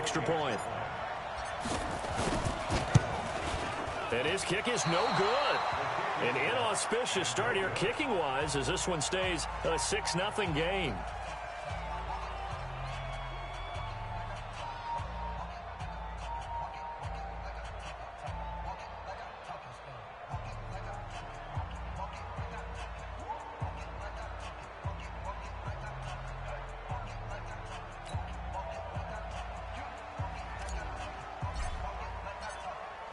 extra point. And his kick is no good. An inauspicious start here kicking-wise as this one stays a 6-0 game.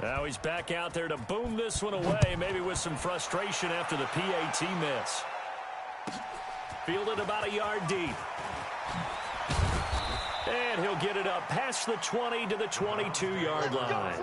Now he's back out there to boom this one away, maybe with some frustration after the PAT miss. Fielded about a yard deep. And he'll get it up past the 20 to the 22-yard line.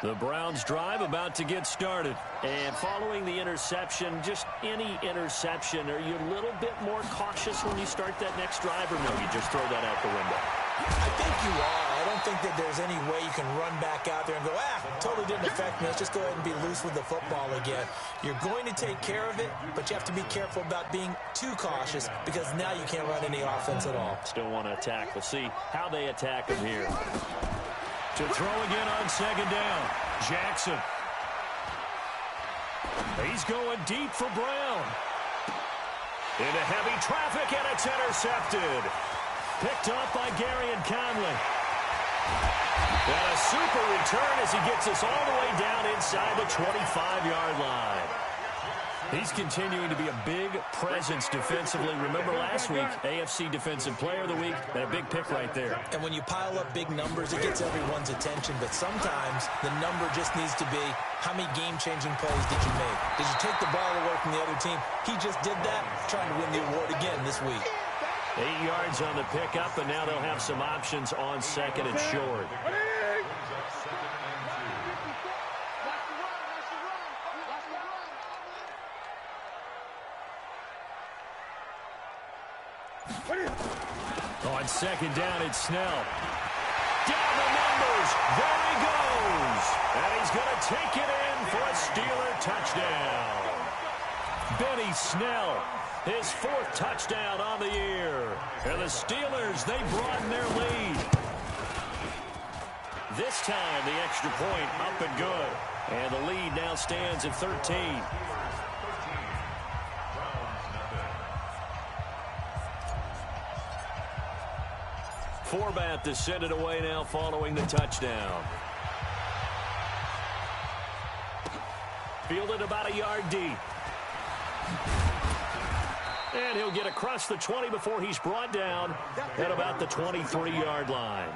The Browns drive about to get started. And following the interception, just any interception, are you a little bit more cautious when you start that next drive, or no, you just throw that out the window? I think you are. I don't think that there's any way you can run back out there and go, totally didn't affect me. Let's just go ahead and be loose with the football again. You're going to take care of it, but you have to be careful about being too cautious because now you can't run any offense at all. Still want to attack. We'll see how they attack him here. To throw again on second down. Jackson. He's going deep for Brown. Into heavy traffic, and it's intercepted. Picked off by Gary and Conley. And a super return as he gets us all the way down inside the 25-yard line. He's continuing to be a big presence defensively. Remember last week, AFC Defensive Player of the Week, and a big pick right there. And when you pile up big numbers, it gets everyone's attention. But sometimes the number just needs to be, how many game-changing plays did you make? Did you take the ball away from the other team? He just did that, trying to win the award again this week. 8 yards on the pickup, and now they'll have some options on second and short. On second down, it's Snell. Down the numbers. There he goes. And he's going to take it in for a Steeler touchdown. Benny Snell, his 4th touchdown on the year. And the Steelers, they broaden their lead. This time, the extra point up and good. And the lead now stands at 13. Forbat to send it away now following the touchdown. Fielded about a yard deep. And he'll get across the 20 before he's brought down at about the 23-yard line.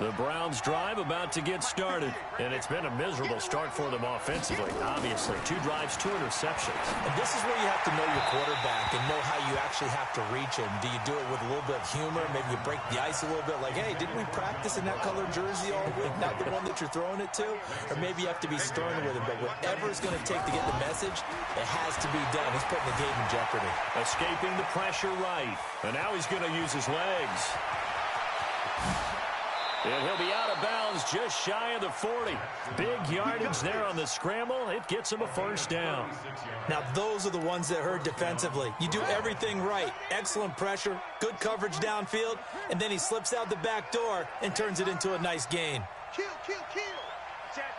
The Browns drive about to get started. And it's been a miserable start for them offensively, obviously. 2 drives, 2 interceptions. And this is where you have to know your quarterback and know how you actually have to reach him. Do you do it with a little bit of humor? Maybe you break the ice a little bit like, hey, didn't we practice in that colored jersey all week? Not the one that you're throwing it to? Or maybe you have to be stern with him. But whatever it's going to take to get the message, it has to be done. He's putting the game in jeopardy. Escaping the pressure right. And now he's going to use his legs. And he'll be out of bounds just shy of the 40. Big yardage there on the scramble. It gets him a first down. Now, those are the ones that hurt defensively. You do everything right. Excellent pressure, good coverage downfield, and then he slips out the back door and turns it into a nice gain. Kill. Watch out.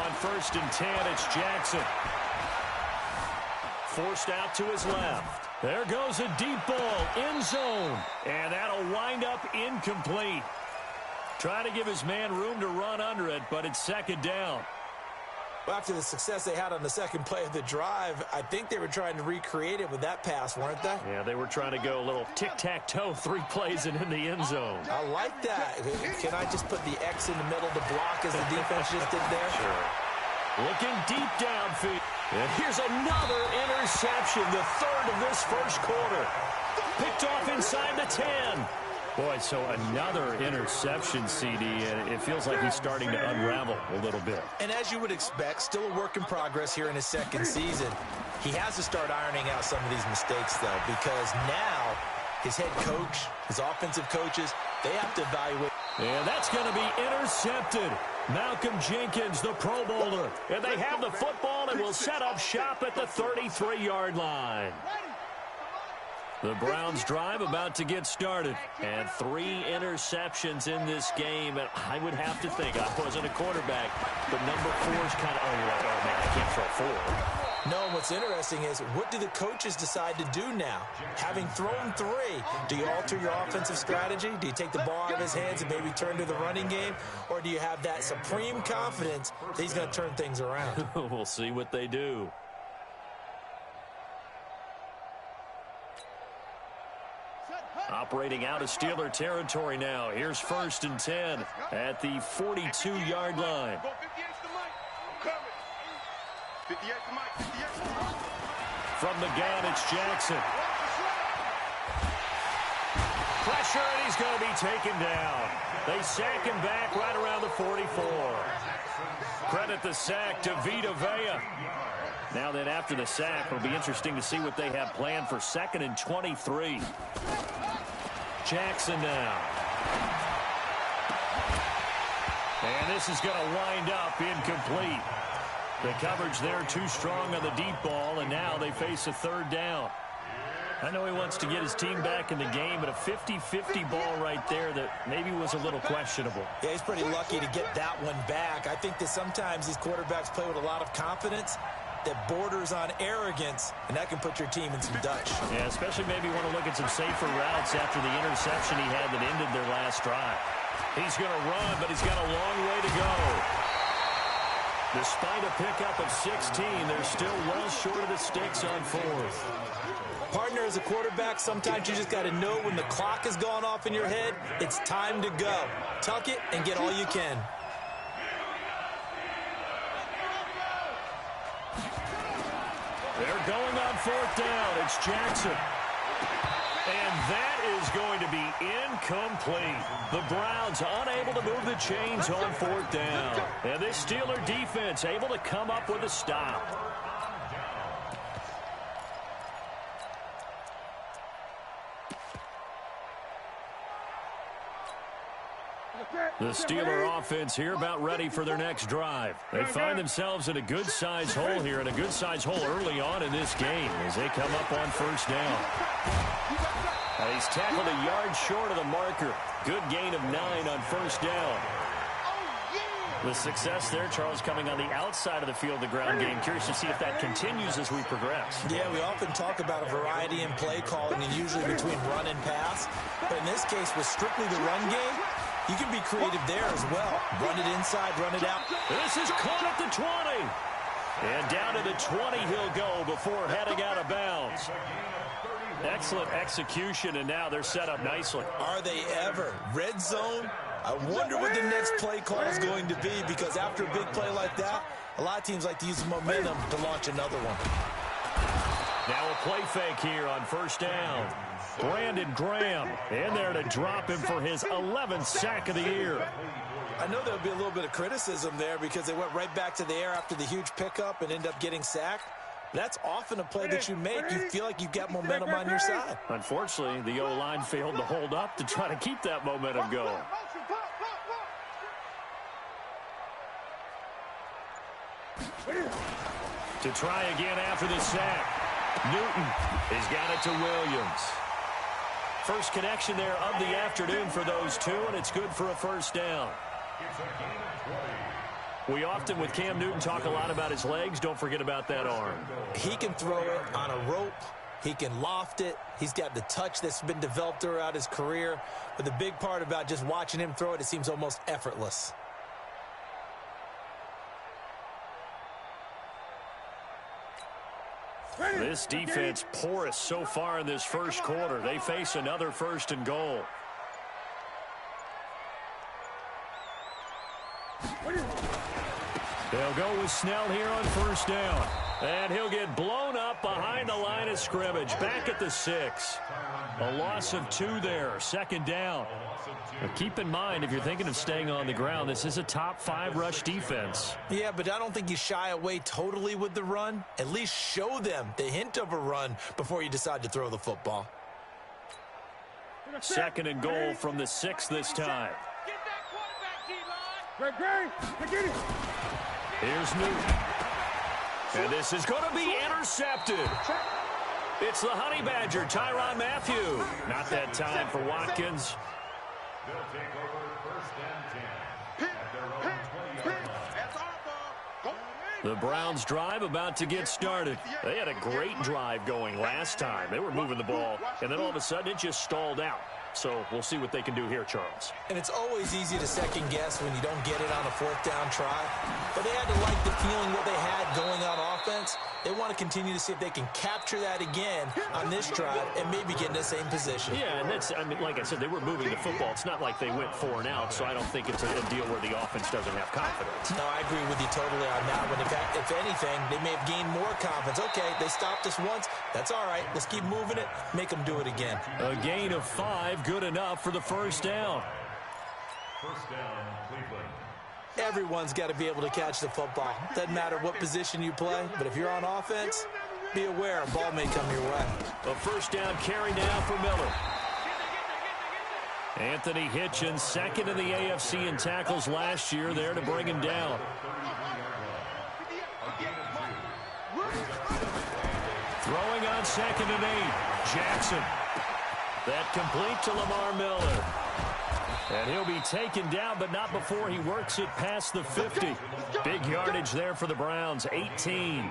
On 1st and 10, it's Jackson. Forced out to his left. There goes a deep ball, end zone. And that'll wind up incomplete. Trying to give his man room to run under it, but it's second down. Well, after the success they had on the second play of the drive, I think they were trying to recreate it with that pass, weren't they? Yeah, they were trying to go a little tic-tac-toe, 3 plays and in the end zone. I like that. Can I just put the X in the middle to block as the defense just did there? Sure. Looking deep downfield. And here's another interception, the 3rd of this first quarter. Picked off inside the 10. Boy, so another interception, CD, and it feels like he's starting to unravel a little bit. And as you would expect, still a work in progress here in his second season. He has to start ironing out some of these mistakes, though, because now his head coach, his offensive coaches, they have to evaluate. And that's going to be intercepted. Malcolm Jenkins, the Pro Bowler. And they have the football and will set up shop at the 33-yard line. The Browns drive about to get started. And 3 interceptions in this game. And I would have to think, I wasn't a quarterback, but number 4 is kind of, oh man, I can't throw 4. No, what's interesting is, what do the coaches decide to do now? Having thrown 3, do you alter your offensive strategy? Do you take the ball out of his hands and maybe turn to the running game? Or do you have that supreme confidence that he's going to turn things around? We'll see what they do. Operating out of Steeler territory now. Here's 1st and 10 at the 42-yard line. From the gun, it's Jackson. Pressure, and he's going to be taken down. They sack him back right around the 44. Credit the sack to Vita Vea. Now then, after the sack, it'll be interesting to see what they have planned for 2nd and 23. Jackson now. And this is going to wind up incomplete. The coverage there too strong on the deep ball, and now they face a 3rd down. I know he wants to get his team back in the game, but a 50-50 ball right there that maybe was a little questionable. Yeah, he's pretty lucky to get that one back. I think that sometimes these quarterbacks play with a lot of confidence that borders on arrogance, and that can put your team in some Dutch. Yeah, especially maybe want to look at some safer routes after the interception he had that ended their last drive. He's going to run, but he's got a long way to go. Despite a pickup of 16, they're still well short of the sticks on 4th. Partner, as a quarterback, sometimes you just got to know when the clock has gone off in your head, it's time to go. Tuck it and get all you can. They're going on 4th down. It's Jackson. And that is going to be incomplete. The Browns unable to move the chains on 4th down. And this Steeler defense able to come up with a stop. The Steeler offense here about ready for their next drive. They find themselves in a good-sized hole here, and a good-sized hole early on in this game as they come up on 1st down. And he's tackled a yard short of the marker. Good gain of 9 on 1st down. The success there, Charles, coming on the outside of the field, the ground game. Curious to see if that continues as we progress. Yeah, we often talk about a variety in play calling and usually between run and pass. But in this case, with strictly the run game, you can be creative there as well. Run it inside, run it out. This is caught at the 20. And down to the 20 he'll go before heading out of bounds. Excellent execution, and now they're set up nicely. Are they ever? Red zone? I wonder what the next play call is going to be, because after a big play like that, a lot of teams like to use the momentum to launch another one. Now a play fake here on 1st down. Brandon Graham in there to drop him for his 11th sack of the year. I know there'll be a little bit of criticism there because they went right back to the air after the huge pickup and ended up getting sacked. That's often a play that you make. You feel like you've got momentum on your side. Unfortunately, the O-line failed to hold up to try to keep that momentum going. To try again after the sack. Newton has got it to Williams. First connection there of the afternoon for those two, and it's good for a 1st down. We often, with Cam Newton, talk a lot about his legs. Don't forget about that arm. He can throw it on a rope. He can loft it. He's got the touch that's been developed throughout his career. But the big part about just watching him throw it, it seems almost effortless. This defense porous so far in this first quarter. They face another 1st and goal. They'll go with Snell here on 1st down. And he'll get blown up behind the line of scrimmage. Back at the 6. A loss of 2 there. 2nd down. But keep in mind, if you're thinking of staying on the ground, this is a top 5 rush defense. Yeah, but I don't think you shy away totally with the run. At least show them the hint of a run before you decide to throw the football. 2nd and goal from the 6 this time. Here's Newton. And this is going to be intercepted. It's the Honey Badger, Tyrann Mathieu. Not that time for Watkins. They'll take over 1st and 10 at their own 20-yard line. The Browns drive about to get started. They had a great drive going last time. They were moving the ball, and then all of a sudden it just stalled out. So we'll see what they can do here, Charles. And it's always easy to second guess when you don't get it on a 4th down try. But they had to like the feeling what they had going on offense. They want to continue to see if they can capture that again on this drive and maybe get in the same position. Yeah, and that's, I mean, like I said, they were moving the football. It's not like they went 4 and out, so I don't think it's a deal where the offense doesn't have confidence. No, I agree with you totally on that one. In fact, if anything, they may have gained more confidence. Okay, they stopped us once. That's all right. Let's keep moving it. Make them do it again. A gain of 5, good enough for the 1st down. 1st down, Cleveland. Everyone's got to be able to catch the football. Doesn't matter what position you play, but if you're on offense, be aware a ball may come your way. A 1st down carry now for Miller. Anthony Hitchens, 2nd in the AFC in tackles last year, there to bring him down. Throwing on 2nd and 8. Jackson. That complete to Lamar Miller. And he'll be taken down, but not before he works it past the 50. Big yardage there for the Browns, 18.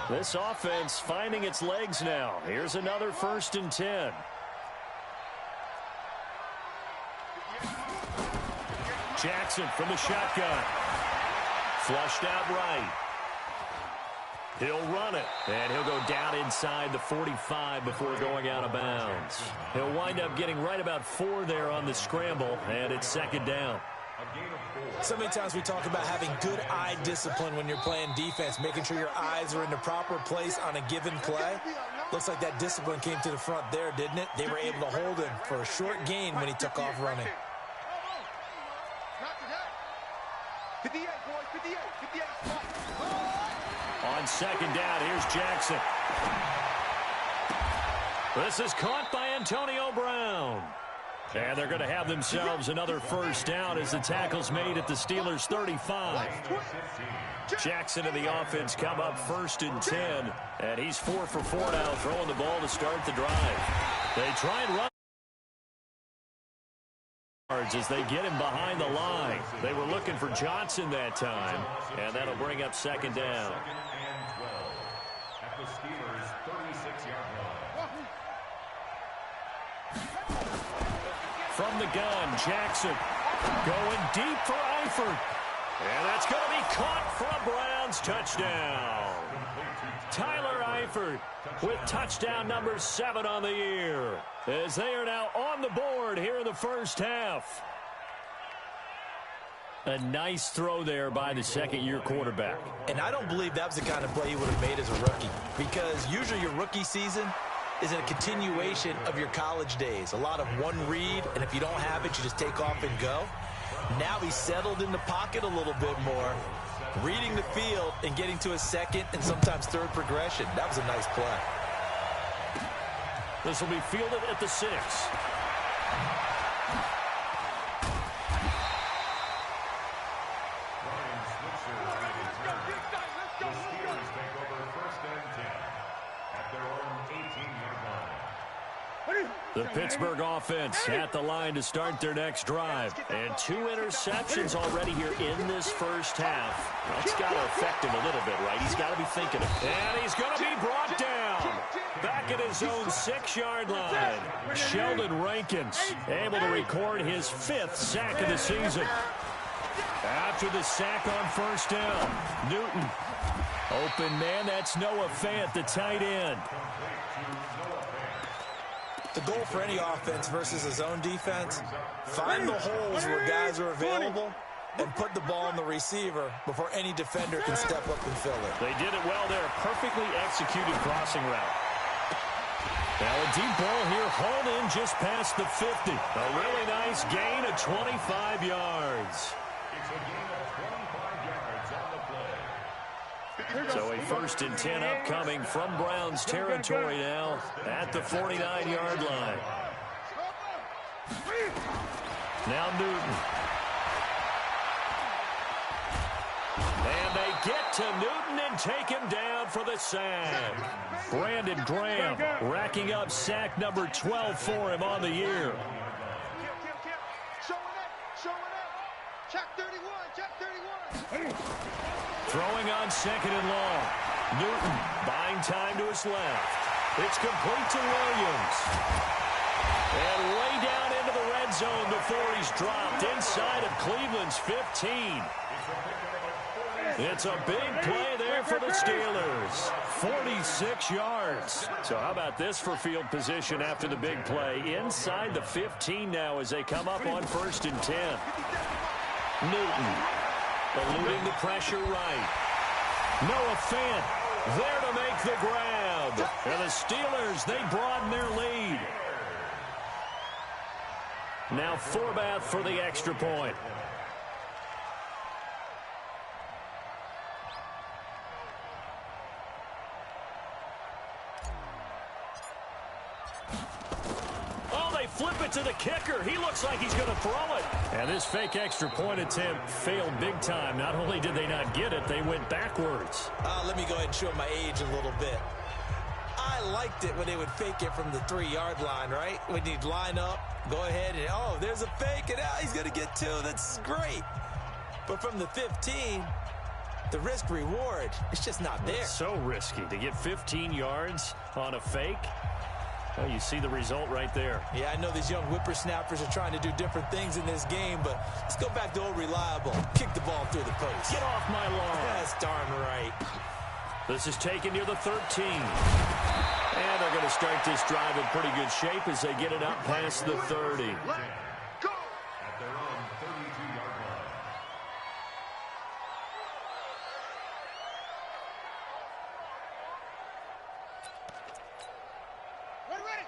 This offense finding its legs now. Here's another 1st and 10. Jackson from the shotgun. Flushed out right. He'll run it, and he'll go down inside the 45 before going out of bounds. He'll wind up getting right about 4 there on the scramble, and it's 2nd down. So many times we talk about having good eye discipline when you're playing defense, making sure your eyes are in the proper place on a given play. Looks like that discipline came to the front there, didn't it? They were able to hold him for a short gain when he took off running. 58, boys, 58, 58. On 2nd down, here's Jackson. This is caught by Antonio Brown. And they're going to have themselves another 1st down as the tackle's made at the Steelers' 35. Jackson and the offense come up 1st and 10. And he's 4 for 4 now, throwing the ball to start the drive. They try and run as they get him behind the line. They were looking for Johnson that time. And that'll bring up 2nd down. At the Steelers' 36-yard line. From the gun, Jackson going deep for Eifert. And that's going to be caught for a Browns touchdown. Tyler Eifert with touchdown number 7 on the year, as they are now on the board here in the 1st half. A nice throw there by the 2nd-year quarterback. And I don't believe that was the kind of play he would have made as a rookie, because usually your rookie season is a continuation of your college days. A lot of one read, and if you don't have it, you just take off and go. Now he's settled in the pocket a little bit more, reading the field and getting to a 2nd and sometimes 3rd progression. That was a nice play. This will be fielded at the 6. The Pittsburgh offense at the line to start their next drive. And 2 interceptions already here in this 1st half. That's got to affect him a little bit, right? He's got to be thinking of it. And he's going to be brought down. Back at his own 6-yard line. Sheldon Rankins able to record his 5th sack of the season. After the sack on 1st down, Newton. Open man, that's Noah Fant, the tight end. The goal for any offense versus a zone defense, find the holes where guys are available and put the ball on the receiver before any defender can step up and fill it. They did it well there. Perfectly executed crossing route. Now a deep ball here, hauled in just past the 50. A really nice gain of 25 yards. It's a gain of 25 yards on the play. So a 1st and 10 upcoming from Browns territory now at the 49-yard line. Now Newton. And they get to Newton and take him down for the sack. Brandon Graham racking up sack number 12 for him on the year. Check 31. Throwing on 2nd and long. Newton buying time to his left. It's complete to Williams. And way down into the red zone before he's dropped inside of Cleveland's 15. It's a big play there for the Steelers. 46 yards. So how about this for field position after the big play? Inside the 15 now as they come up on 1st and 10. Newton eluding the pressure right. Noah Fant there to make the grab. And the Steelers, they broaden their lead. Now Forbath for the extra point. Flip it to the kicker. He looks like he's going to throw it. And this fake extra point attempt failed big time. Not only did they not get it, they went backwards. Let me go ahead and show my age a little bit. I liked it when they would fake it from the 3-yard line, right? When you'd line up, go ahead and, oh, there's a fake, and he's going to get 2. That's great. But from the 15, the risk-reward, it's just not there. It's so risky to get 15 yards on a fake. Well, you see the result right there. Yeah, I know these young whippersnappers are trying to do different things in this game, but let's go back to old reliable. Kick the ball through the post. Get off my lawn. That's darn right. This is taken near the 13. And they're going to start this drive in pretty good shape as they get it up past the 30. At their own 32-yard line.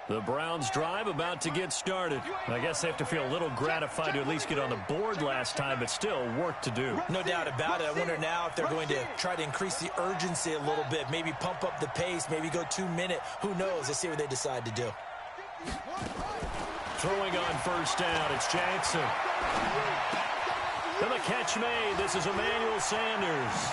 The Browns drive about to get started. I guess they have to feel a little gratified to at least get on the board last time, but still work to do. No doubt about it. I wonder now if they're going to try to increase the urgency a little bit, maybe pump up the pace, maybe go 2-minute. Who knows? Let's see what they decide to do. Throwing on 1st down, it's Jackson. And the catch made. This is Emmanuel Sanders.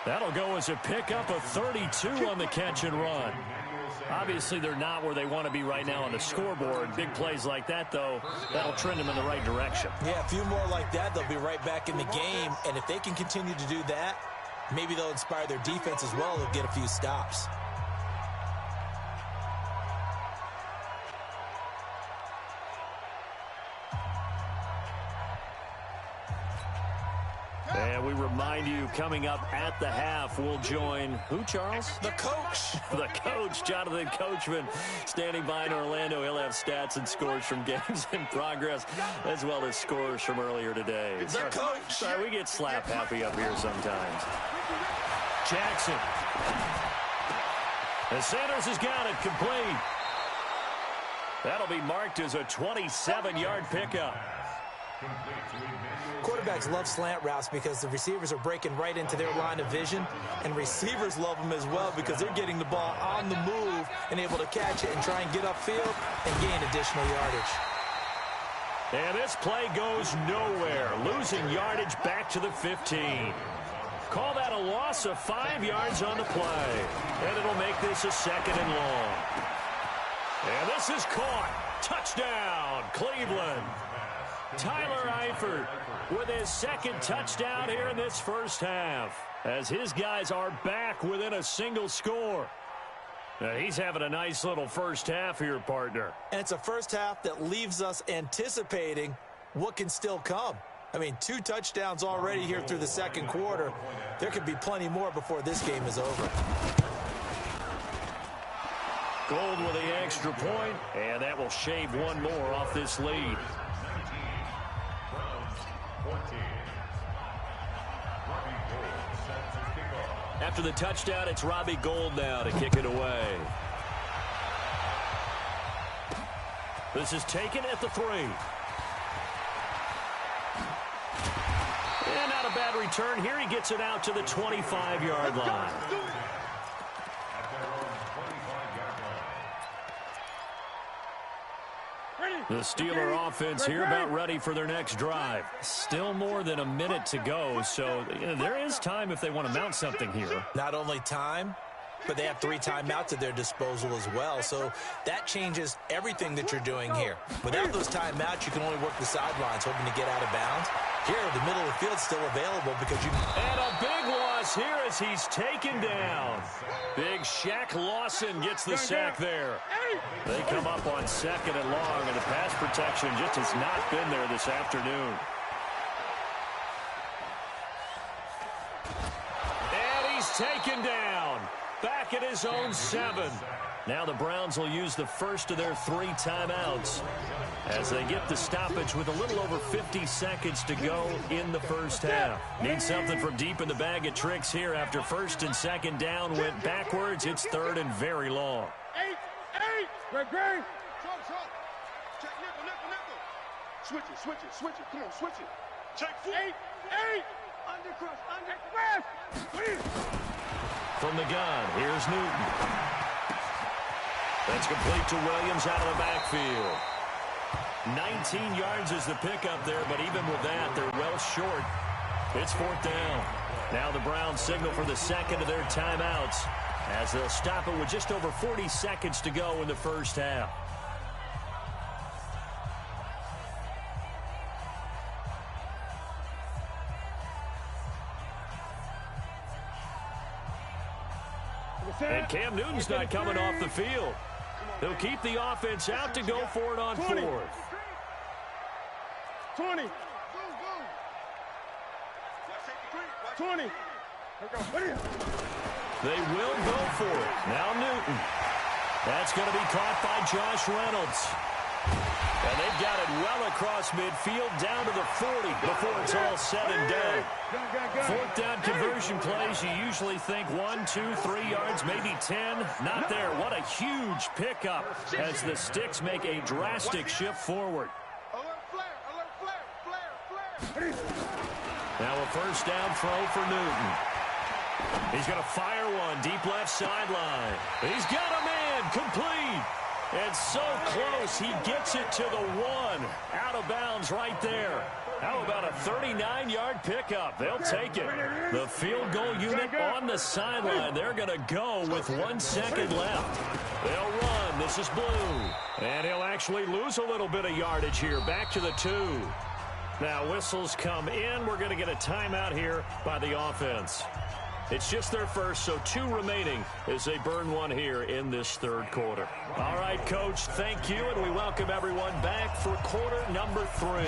That'll go as a pickup of 32 on the catch and run. Obviously, they're not where they want to be right now on the scoreboard. Big plays like that, though, that'll trend them in the right direction. Yeah, a few more like that, they'll be right back in the game. And if they can continue to do that, maybe they'll inspire their defense as well. They'll get a few stops. And we remind you, coming up at the half, we'll join who, Charles? The coach. The coach, Jonathan Coachman, standing by in Orlando. He'll have stats and scores from games in progress, as well as scores from earlier today. The coach. Sorry, we get slap happy up here sometimes. Jackson. And Sanders has got it complete. That'll be marked as a 27-yard pickup. Quarterbacks love slant routes because the receivers are breaking right into their line of vision, and receivers love them as well because they're getting the ball on the move and able to catch it and try and get upfield and gain additional yardage. And this play goes nowhere, losing yardage back to the 15. Call that a loss of 5 yards on the play, and it'll make this a 2nd and long. And this is caught. Touchdown, Cleveland. Tyler Eifert with his 2nd touchdown here in this first half, as his guys are back within a single score. Now, he's having a nice little first half here, partner. And it's a first half that leaves us anticipating what can still come. I mean, 2 touchdowns already here through the 2nd quarter. There could be plenty more before this game is over. Gold with the extra point, and that will shave one more off this lead. After the touchdown, it's Robbie Gould now to kick it away. This is taken at the 3. And not a bad return here. He gets it out to the 25-yard line. The Steeler offense here about ready for their next drive. Still more than a minute to go, so there is time if they want to mount something here. Not only time, but they have 3 timeouts at their disposal as well, so that changes everything that you're doing here. Without those timeouts, you can only work the sidelines, hoping to get out of bounds. Here, the middle of the field's still available because you... And a big loss here as he's taken down. Big Shaq Lawson gets the sack there. They come up on 2nd and long, and the pass protection just has not been there this afternoon. And he's taken down. Back at his own 7. Now the Browns will use the first of their 3 timeouts as they get the stoppage with a little over 50 seconds to go in the first half. Need something from deep in the bag of tricks here after 1st and 2nd down went backwards. It's 3rd and very long. 8. Great. Check nickel. Switch it. Come on, switch it. Check 4. 8. Under. From the gun, here's Newton. That's complete to Williams out of the backfield. 19 yards is the pickup there, but even with that, they're well short. It's 4th down. Now the Browns signal for the 2nd of their timeouts as they'll stop it with just over 40 seconds to go in the first half. And Cam Newton's not coming off the field. They'll keep the offense out to go for it on 4th. 20. 20. They will go for it. Now Newton. That's going to be caught by Josh Reynolds. And they've got it well across midfield down to the 40 before it's all said and done. 4th down conversion plays, you usually think 1, 2, 3 yards, maybe 10. Not there. What a huge pickup as the Sticks make a drastic shift forward. Now a 1st down throw for Newton. He's going to fire one deep left sideline. He's got a man complete. And so close, he gets it to the 1. Out of bounds right there. How about a 39-yard pickup? They'll take it. The field goal unit on the sideline. They're going to go with 1 second left. They'll run. This is Blue. And he'll actually lose a little bit of yardage here. Back to the 2. Now whistles come in. We're going to get a timeout here by the offense. It's just their first, so 2 remaining as they burn 1 here in this 3rd quarter. All right, Coach, thank you, and we welcome everyone back for quarter number 3.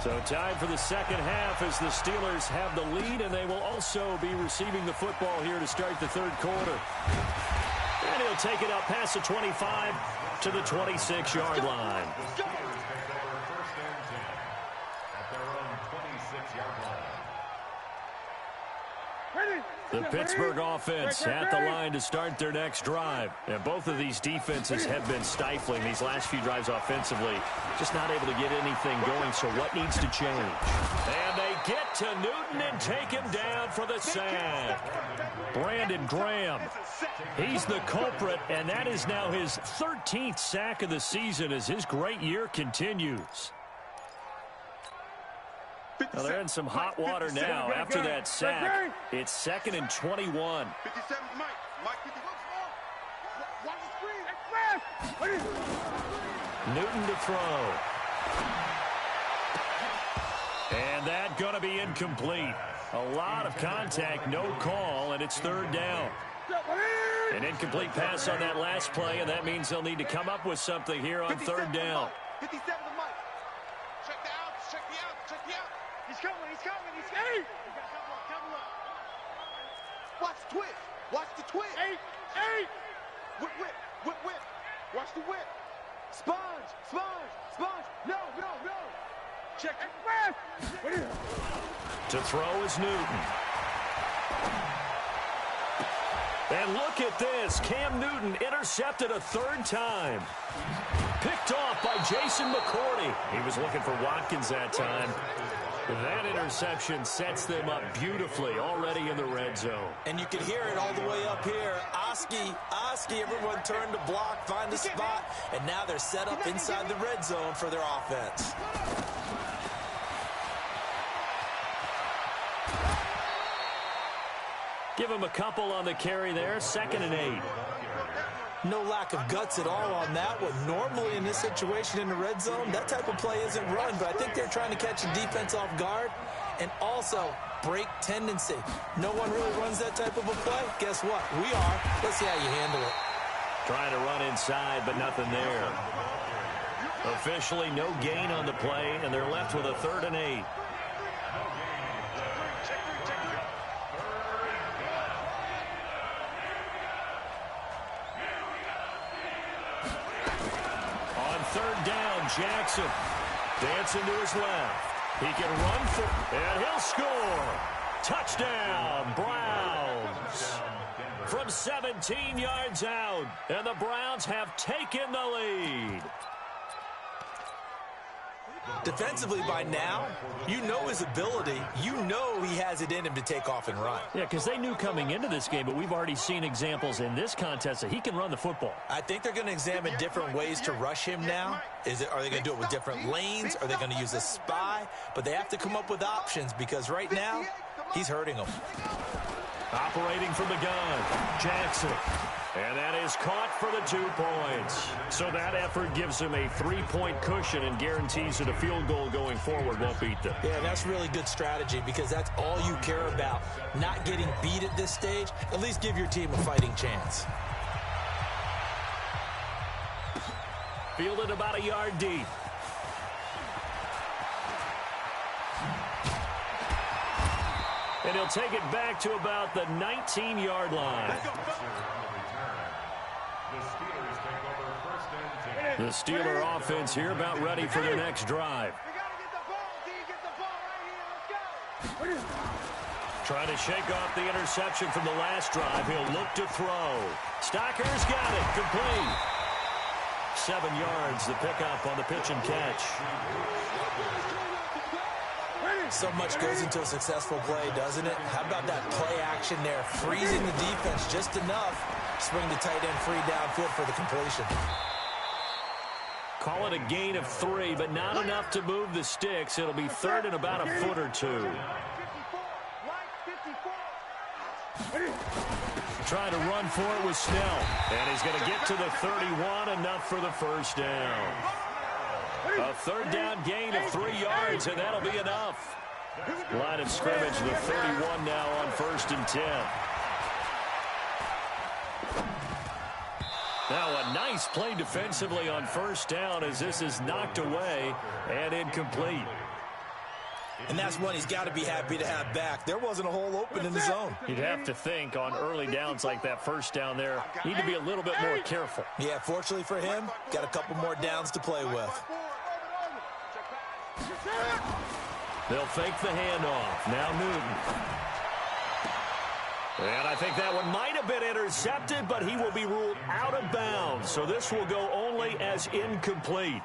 So time for the 2nd half as the Steelers have the lead, and they will also be receiving the football here to start the 3rd quarter. And he'll take it up past the 25 to the 26-yard line. The Pittsburgh offense at the line to start their next drive. And both of these defenses have been stifling these last few drives offensively. Just not able to get anything going, so what needs to change? And they get to Newton and take him down for the sack. Brandon Graham, he's the culprit, and that is now his 13th sack of the season as his great year continues. Well, they're in some hot water now after that sack. It's 2nd and 21. 57, Mike 50. Watch the screen. Newton to throw. And that going to be incomplete. A lot of contact, no call, and it's 3rd down. An incomplete pass on that last play, and that means they'll need to come up with something here on 3rd down. 57 to Mike. Check the outs. He's coming. Hey! Couple up. Watch the twist. 8. Whip. Watch the whip. Sponge. No. Check it. To throw is Newton. And look at this. Cam Newton intercepted a third time. Picked off by Jason McCourty. He was looking for Watkins that time. That interception sets them up beautifully already in the red zone. And you can hear it all the way up here. Oski, everyone turned to block, find a spot, and now they're set up inside the red zone for their offense. Give him a couple on the carry there, 2nd and 8. No lack of guts at all on that one. Normally in this situation in the red zone, that type of play isn't run, but I think they're trying to catch the defense off guard and also break tendency. No one really runs that type of a play. Guess what? We are. Let's see how you handle it. Trying to run inside, but nothing there. Officially no gain on the play, and they're left with a 3rd and 8. Third down, Jackson dancing to his left. He can run for, and he'll score. Touchdown, Browns. From 17 yards out, and the Browns have taken the lead. Defensively by now, you know his ability. You know he has it in him to take off and run. Yeah, because they knew coming into this game, but we've already seen examples in this contest that he can run the football. I think they're going to examine different ways to rush him now. Are they going to do it with different lanes? Are they going to use a spy? But they have to come up with options because right now, he's hurting them. Operating from the gun, Jackson. And that is caught for the 2 points. So that effort gives him a 3-point cushion and guarantees that a field goal going forward won't beat them. Yeah, that's really good strategy because that's all you care about. Not getting beat at this stage. At least give your team a fighting chance. Fielded about a yard deep. And he'll take it back to about the 19-yard line. The Steeler offense here about ready for their next drive. Trying to shake off the interception from the last drive. He'll look to throw. Stocker's got it. Complete. 7 yards, the pickup on the pitch and catch. So much goes into a successful play, doesn't it? How about that play action there? Freezing the defense just enough. Swing the tight end free downfield for the completion. Call it a gain of 3, but not enough to move the sticks. It'll be 3rd and about a foot or 2. Trying to run for it with Snell. And he's going to get to the 31, enough for the first down. A 3rd down gain of 3 yards, and that'll be enough. Line of scrimmage, the 31 now on 1st and 10. Now a nice play defensively on 1st down as this is knocked away and incomplete. And that's one he's got to be happy to have back. There wasn't a hole open in the zone. You'd have to think on early downs like that 1st down there, need to be a little bit more careful. Yeah, fortunately for him, got a couple more downs to play with. They'll fake the handoff. Now Newton. And I think that one might have been intercepted, but he will be ruled out of bounds. So this will go only as incomplete.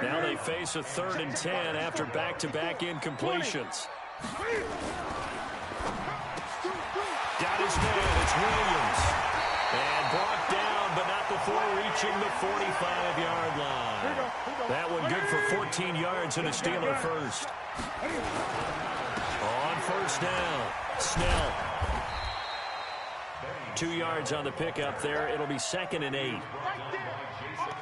Now they face a 3rd and 10 after back-to-back incompletions. Got his man. It's Williams. And brought down, but not before reaching the 45-yard line. That one good for 14 yards and a Steeler first. On 1st down, Snell. 2 yards on the pickup there. It'll be 2nd and 8.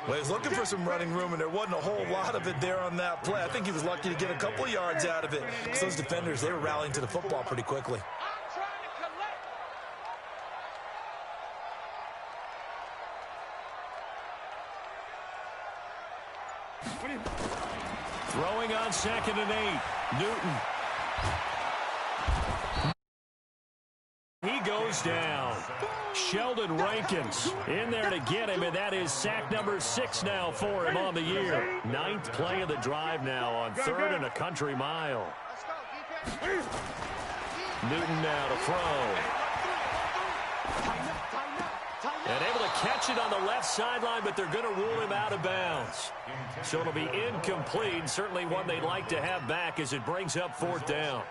Well, he was looking for some running room, and there wasn't a whole lot of it there on that play. I think he was lucky to get a couple of yards out of it because those defenders, they were rallying to the football pretty quickly. Throwing on 2nd and 8. Newton. He goes down. Sheldon Rankins in there to get him, and that is sack number 6 now for him on the year. 9th play of the drive now on 3rd and a country mile. Newton now to throw. And able to catch it on the left sideline, but they're going to rule him out of bounds. So it'll be incomplete. Certainly one they'd like to have back as it brings up 4th down.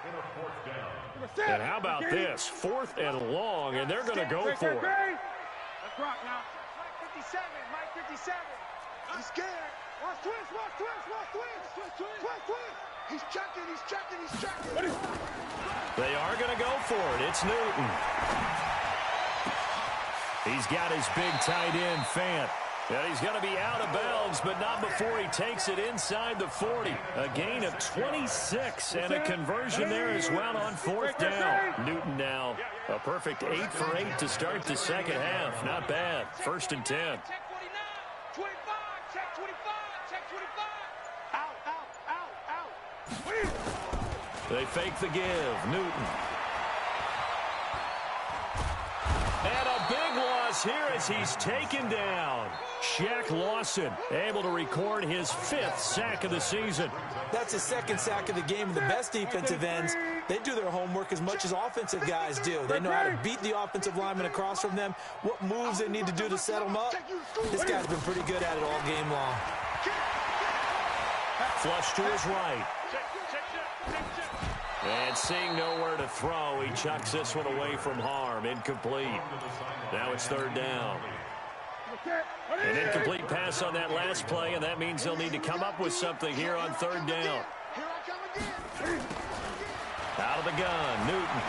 And how about this? 4th and long, and they're going to go for it. Let's rock now. Mike 57, Mike 57. He's scared. Watch twist, watch twist, watch twist. Twist, twist. He's checking, he's checking, he's checking. They are going to go for it. It's Newton. He's got his big tight end, Fant. And he's going to be out of bounds, but not before he takes it inside the 40. A gain of 26 and a conversion there as well on 4th down. Newton now a perfect 8 for 8 to start the second half. Not bad. 1st and 10. Check 49, 25, check 25, check 25. Out. They fake the give. Newton. And a big loss here as he's taken down. Shaq Lawson able to record his 5th sack of the season. That's his 2nd sack of the game. And the best defensive ends, they do their homework as much as offensive guys do. They know how to beat the offensive lineman across from them, what moves they need to do to set them up. This guy's been pretty good at it all game long. Flush to his right. And seeing nowhere to throw, he chucks this one away from harm. Incomplete. Now it's 3rd down. An incomplete pass on that last play, and that means they'll need to come up with something here on 3rd down. Out of the gun, Newton.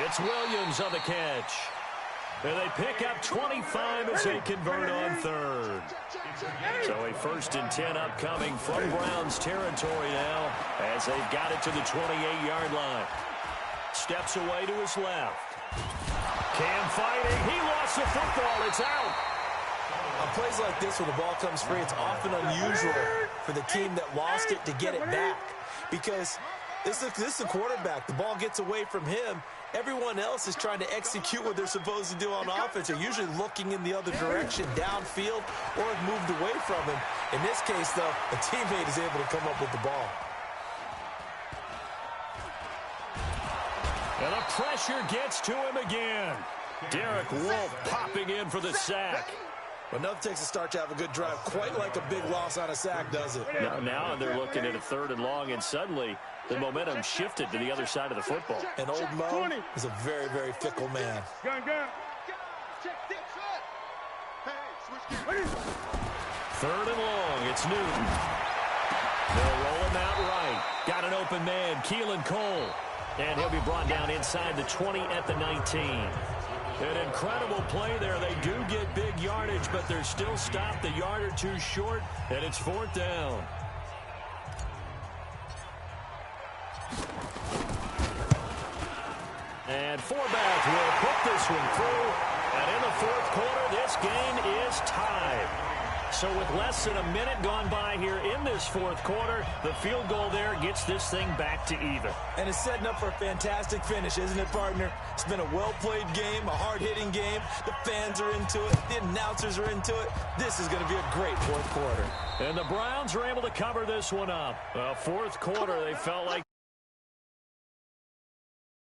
It's Williams on the catch. And they pick up 25 as they convert on 3rd. So a 1st and 10 upcoming from Browns territory now as they've got it to the 28-yard line. Steps away to his left. Cam fighting. He lost the football. It's out. On plays like this where the ball comes free, it's often unusual for the team that lost it to get it back. Because this is the quarterback. The ball gets away from him. Everyone else is trying to execute what they're supposed to do on offense. They're usually looking in the other direction, downfield, or have moved away from him. In this case, though, a teammate is able to come up with the ball. And the pressure gets to him again. Derek Wolfe popping in for the sack. But nothing takes a start to have a good drive, quite like a big loss on a sack, does it? Now they're looking at a 3rd and long, and suddenly the momentum shifted to the other side of the football. And old Mo is a very, very fickle man. Gun. Check 3rd and long, it's Newton. They'll roll him out right. Got an open man, Keelan Cole. And he'll be brought down inside the 20 at the 19. An incredible play there. They do get big yardage, but they're still stopped a yard or two short, and it's 4th down. And fullback will put this one through. And in the 4th quarter, this game is tied. So with less than a minute gone by here in this 4th quarter, the field goal there gets this thing back to even. And it's setting up for a fantastic finish, isn't it, partner? It's been a well-played game, a hard-hitting game. The fans are into it. The announcers are into it. This is going to be a great 4th quarter. And the Browns are able to cover this one up. 4th quarter, they felt like